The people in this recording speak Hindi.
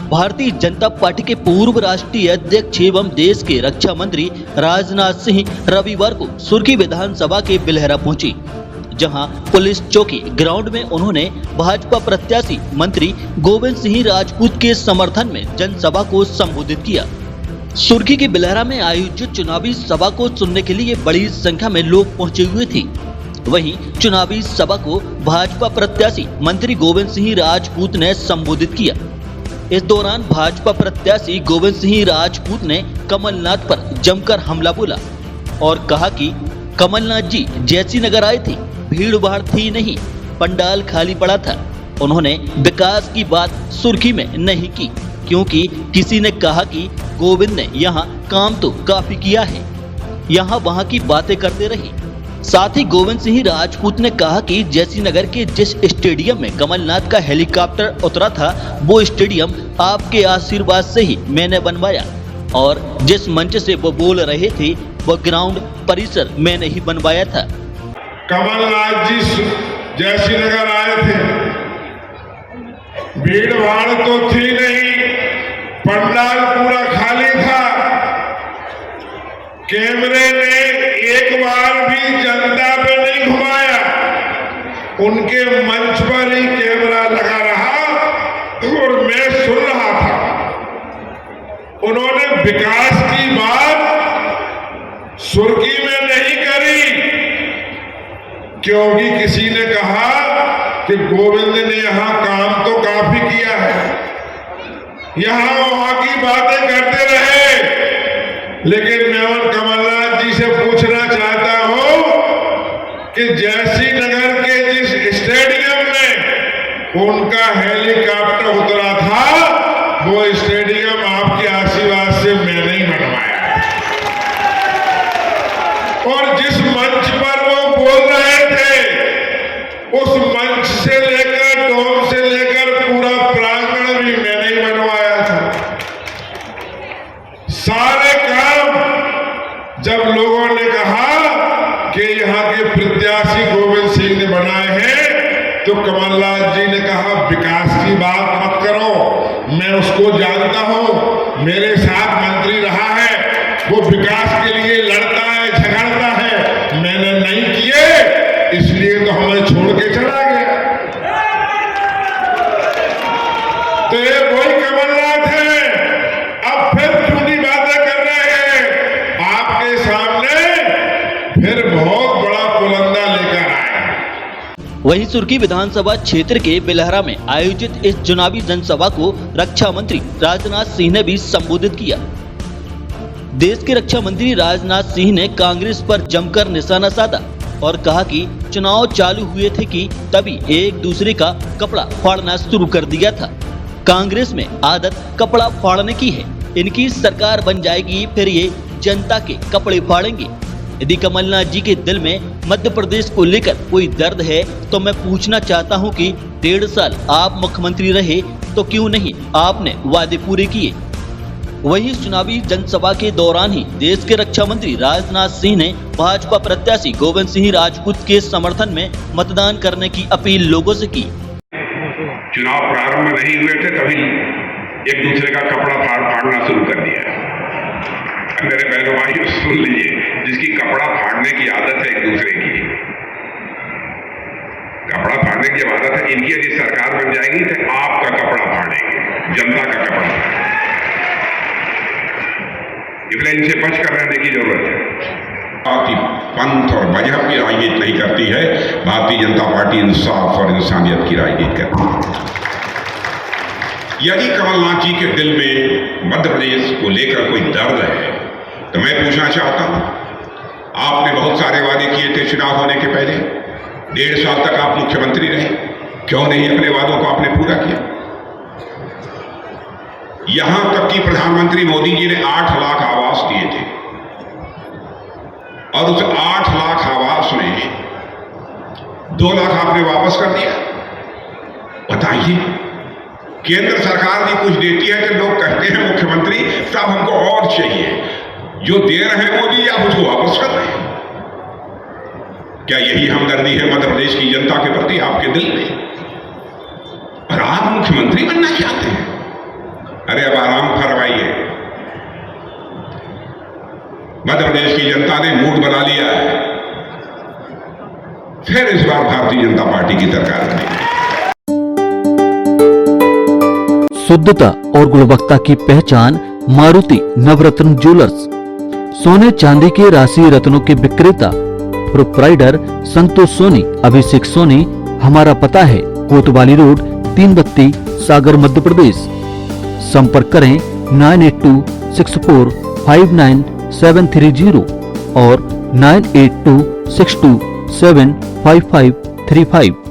भारतीय जनता पार्टी के पूर्व राष्ट्रीय अध्यक्ष एवं देश के रक्षा मंत्री राजनाथ सिंह रविवार को सुर्खी विधानसभा के बिलहरा पहुंचे, जहां पुलिस चौकी ग्राउंड में उन्होंने भाजपा प्रत्याशी मंत्री गोविंद सिंह राजपूत के समर्थन में जनसभा को संबोधित किया। सुर्खी के बिलहरा में आयोजित चुनावी सभा को सुनने के लिए बड़ी संख्या में लोग पहुंचे हुए थे। वहीं चुनावी सभा को भाजपा प्रत्याशी मंत्री गोविंद सिंह राजपूत ने संबोधित किया। इस दौरान भाजपा प्रत्याशी गोविंद सिंह राजपूत ने कमलनाथ पर जमकर हमला बोला और कहा कि कमलनाथ जी जैसी नगर आए थे, भीड़ भाड़ थी नहीं, पंडाल खाली पड़ा था। उन्होंने विकास की बात सुर्खी में नहीं की, क्योंकि किसी ने कहा कि गोविंद ने यहाँ काम तो काफी किया है, यहाँ वहाँ की बातें करते रहे। साथ ही गोविंद सिंह राजपूत ने कहा कि जैसी नगर के जिस स्टेडियम में कमलनाथ का हेलीकॉप्टर उतरा था, वो स्टेडियम आपके आशीर्वाद से ही मैंने बनवाया और जिस मंच से वो बोल रहे थे वो ग्राउंड परिसर मैंने ही बनवाया था। कमलनाथ जी जैसी नगर आए थे, भीड़ भाड़ तो थी नहीं, पंडाल पूरा खाली था। कैमरे ने एक बार भी जनता पे नहीं घुमाया, उनके मंच पर ही कैमरा लगा रहा और मैं सुन रहा था। उन्होंने विकास की बात सुर्खी में नहीं करी, क्योंकि किसी ने कहा कि गोविंद ने यहां काम तो काफी किया है, यहां वहां की बातें करते रहे। लेकिन मैं उन कमलनाथ जी से पूछना चाहता हूं कि जैसी नगर के जिस स्टेडियम में उनका हेलीकॉप्टर उतरा था, वो स्टेडियम आपके आशीर्वाद से मैंने ही बनवाया और जिस मंच पर वो बोल रहे थे, उस मंच से लेकर डोम से लेकर पूरा प्रांगण भी मैंने ही बनवाया था। सारे काम जब लोगों ने कहा कि यहाँ के प्रत्याशी गोविंद सिंह ने बनाए हैं, तो कमलनाथ जी ने कहा विकास की बात मत करो, मैं उसको जानता हूं, मेरे साथ मंत्री रहा है, वो विकास के लिए लड़ता है, झगड़ता है, मैंने नहीं किए, इसलिए तो हमें छोड़ के चला गया। तो ये वही कमलनाथ है, अब फिर झूठी बातें कर रहे हैं आपके सामने, फिर बहुत बड़ा बुलंदा लेकर आए। वहीं सुर्खी विधानसभा क्षेत्र के बिलहरा में आयोजित इस चुनावी जनसभा को रक्षा मंत्री राजनाथ सिंह ने भी संबोधित किया। देश के रक्षा मंत्री राजनाथ सिंह ने कांग्रेस पर जमकर निशाना साधा और कहा कि चुनाव चालू हुए थे कि तभी एक दूसरे का कपड़ा फाड़ना शुरू कर दिया था। कांग्रेस में आदत कपड़ा फाड़ने की है, इनकी सरकार बन जाएगी फिर ये जनता के कपड़े फाड़ेंगे। यदि कमलनाथ जी के दिल में मध्य प्रदेश को लेकर कोई दर्द है तो मैं पूछना चाहता हूं कि 1.5 साल आप मुख्यमंत्री रहे तो क्यों नहीं आपने वादे पूरे किए। वहीं चुनावी जनसभा के दौरान ही देश के रक्षा मंत्री राजनाथ सिंह ने भाजपा प्रत्याशी गोविंद सिंह राजपूत के समर्थन में मतदान करने की अपील लोगों से की। चुनाव प्रारंभ नहीं हुए थे तभी एक दूसरे का कपड़ा फाड़ना शुरू कर दिया। मेरे बहनों भाइयों सुन लीजिए, जिसकी कपड़ा फाड़ने की आदत है एक दूसरे की, कपड़ा फाड़ने की आदत है इनकी, यदि सरकार बन जाएगी तो आपका कपड़ा फाड़ेंगे, जनता का कपड़ा। इसलिए इनसे बच कर रहने की जरूरत है। पार्टी पंथ और मजहब की राजनीति नहीं करती है, भारतीय जनता पार्टी इंसाफ और इंसानियत की राजनीति करती है। यदि कमलनाथ जी के दिल में मध्य प्रदेश को लेकर कोई दर्द है तो मैं पूछना चाहता हूं, आपने बहुत सारे वादे किए थे चुनाव होने के पहले, 1.5 साल तक आप मुख्यमंत्री रहे, क्यों नहीं अपने वादों को आपने पूरा किया? यहां तक कि प्रधानमंत्री मोदी जी ने 8 लाख आवास दिए थे और उस 8 लाख आवास में 2 लाख आपने वापस कर दिया। बताइए, केंद्र सरकार भी कुछ देती है तो लोग कहते हैं मुख्यमंत्री साहब हमको और चाहिए, जो दे रहे हैं मोदी आप उसको वापस कर रहे हैं। क्या यही हमदर्दी है मध्य प्रदेश की जनता के प्रति आपके दिल में? और आप मुख्यमंत्री बनना चाहते हैं, अरे अब आराम फरमाइए। मध्य प्रदेश की जनता ने मूड बना लिया है, फिर इस बार भारतीय जनता पार्टी की सरकार बनेगी। शुद्धता और गुणवत्ता की पहचान मारुति नवरत्न ज्वेलर्स। सोने चांदी के राशि रत्नों के विक्रेता प्रोप्राइटर संतोष सोनी, अभिषेक सोनी। हमारा पता है कोतवाली रोड, 3 बत्ती, सागर, मध्य प्रदेश। संपर्क करें 9826459730 और 9826275535।